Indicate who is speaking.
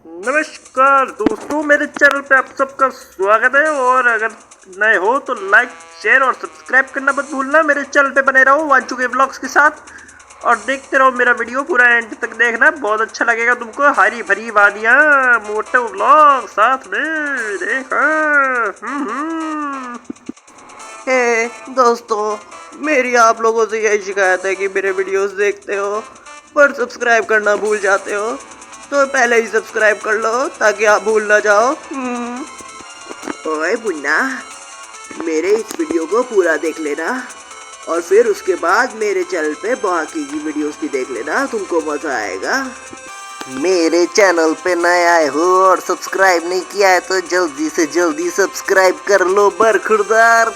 Speaker 1: नमस्कार दोस्तों, मेरे चैनल पे आप सबका स्वागत है। और अगर नए हो तो लाइक, शेयर और सब्सक्राइब करना मत भूलना। मेरे चैनल पे बने रहो वांचू के ब्लॉग्स के साथ और देखते रहो मेरा वीडियो पूरा एंड तक देखना, बहुत अच्छा लगेगा तुमको। हरी भरी वादियाँ, मोटो ब्लॉग साथ में देखा।
Speaker 2: हे दोस्तों, मेरी आप लोगों से यही शिकायत है कि मेरे वीडियोस देखते हो पर सब्सक्राइब करना भूल जाते हो, तो पहले ही सब्सक्राइब कर लो ताकि आप भूल ना जाओ। ओए मुन्ना, मेरे इस वीडियो को पूरा देख लेना और फिर उसके बाद मेरे चैनल पे बाकी की वीडियोस भी देख लेना, तुमको मजा आएगा। मेरे चैनल पे नए आए हो और सब्सक्राइब नहीं किया है तो जल्दी से जल्दी सब्सक्राइब कर लो बरखुरदार।